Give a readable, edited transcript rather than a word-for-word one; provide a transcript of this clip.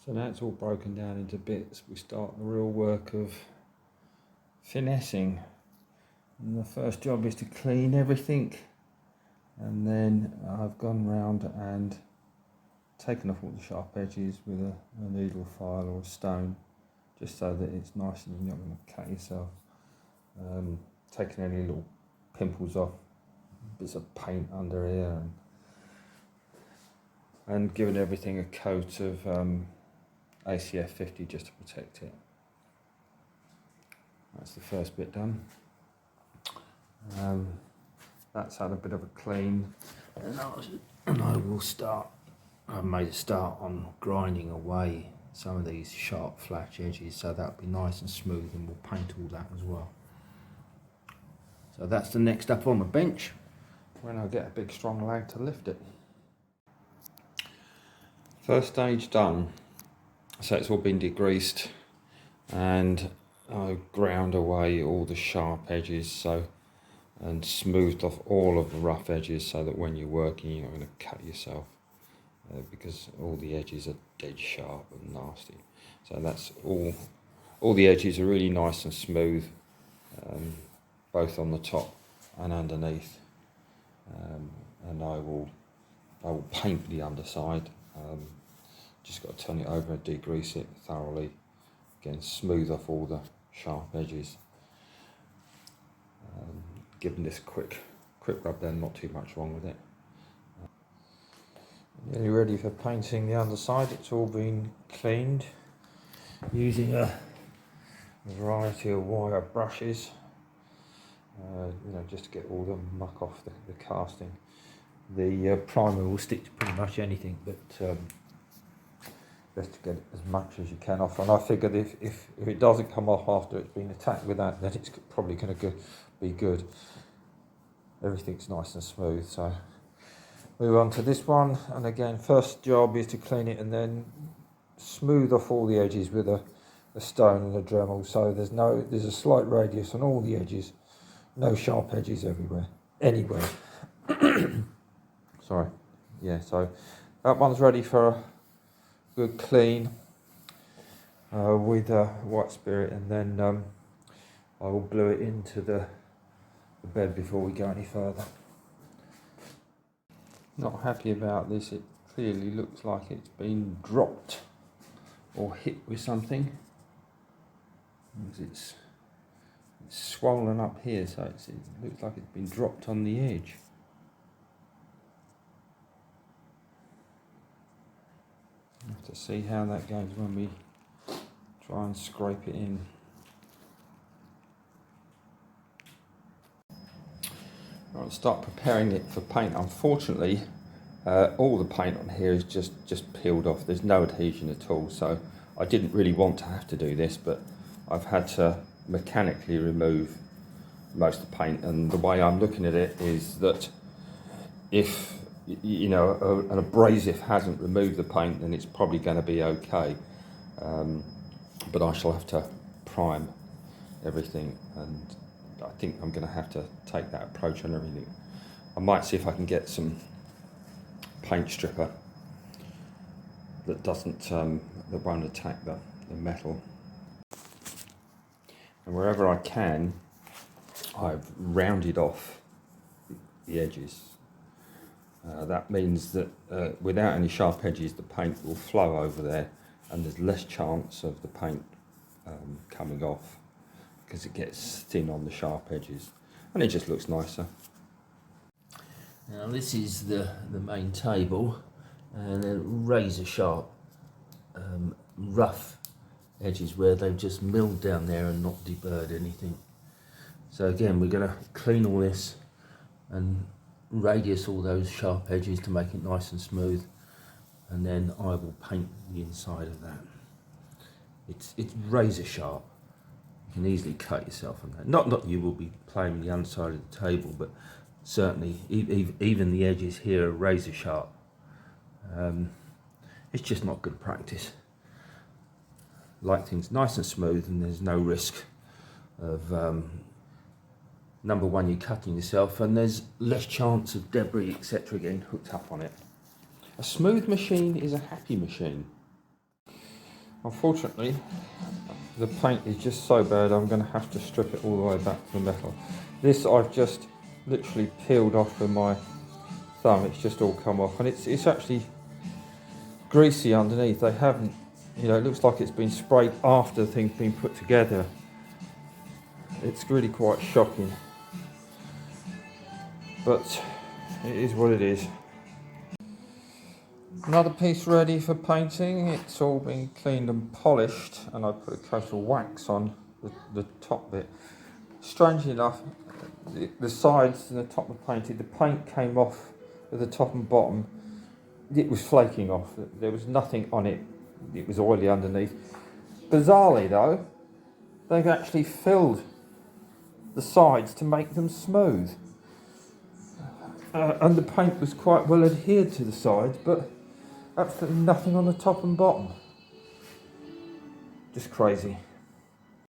So now it's all broken down into bits, we start the real work of finessing. And the first job is to clean everything, and then I've gone round and taken off all the sharp edges with a needle file or a stone, just so that it's nice and you're not going to cut yourself. Taking any little pimples off, bits of paint under here, and giving everything a coat of ACF 50 just to protect it. That's the first bit done. That's had a bit of a clean, and I will start. I've made a start on grinding away some of these sharp flat edges, so that'll be nice and smooth, and we'll paint all that as well. So that's the next up on the bench, when I get a big strong lag to lift it. First stage done, so it's all been degreased, and I ground away all the sharp edges and smoothed off all of the rough edges, so that when you're working you're not going to cut yourself, because all the edges are dead sharp and nasty. So that's all the edges are really nice and smooth, both on the top and underneath, and I will paint the underside. Just got to turn it over and degrease it thoroughly, again smooth off all the sharp edges. Give them this quick rub then, not too much wrong with it. Nearly ready for painting the underside. It's all been cleaned using a variety of wire brushes, just to get all the muck off the casting. The primer will stick to pretty much anything, but best to get as much as you can off. And I figured if it doesn't come off after it's been attacked with that, then it's probably going to be good. Everything's nice and smooth, so move on to this one. And again, first job is to clean it and then smooth off all the edges with a stone and a Dremel, so there's a slight radius on all the edges, no sharp edges anywhere. Sorry. Yeah, so that one's ready for a good clean with white spirit, and then I will glue it into the bed before we go any further. Not happy about this. It clearly looks like it's been dropped or hit with something. It's swollen up here, so it looks like it's been dropped on the edge. We'll have to see how that goes when we try and scrape it in. I'll start preparing it for paint. Unfortunately, all the paint on here is just peeled off. There's no adhesion at all, so I didn't really want to have to do this, but I've had to mechanically remove most of the paint. And the way I'm looking at it is that if an abrasive hasn't removed the paint, then it's probably going to be okay. But I shall have to prime everything, and I think I'm going to have to take that approach on everything. I might see if I can get some paint stripper that won't attack the metal. And wherever I can, I've rounded off the edges. That means that without any sharp edges, the paint will flow over there, and there's less chance of the paint coming off, because it gets thin on the sharp edges, and it just looks nicer. Now this is the main table, and then razor sharp rough edges where they've just milled down there and not deburred anything. So again, we're going to clean all this and radius all those sharp edges to make it nice and smooth, and then I will paint the inside of that. It's razor sharp. You can easily cut yourself on that. Not that you will be playing the underside of the table, but certainly even the edges here are razor sharp. It's just not good practice. Like things nice and smooth, and there's no risk of number one, you're cutting yourself, and there's less chance of debris, etc., getting hooked up on it. A smooth machine is a happy machine. Unfortunately, the paint is just so bad I'm going to have to strip it all the way back to the metal. This I've just literally peeled off with my thumb, it's just all come off, and it's actually greasy underneath. They haven't, you know, it looks like it's been sprayed after the thing's been put together. It's really quite shocking, but it is what it is. Another piece ready for painting. It's all been cleaned and polished, and I put a coat of wax on the top bit. Strangely enough, the sides and the top were painted. The paint came off at the top and bottom. It was flaking off. There was nothing on it. It was oily underneath. Bizarrely though, they've actually filled the sides to make them smooth. And the paint was quite well adhered to the sides, but absolutely nothing on the top and bottom. Just crazy.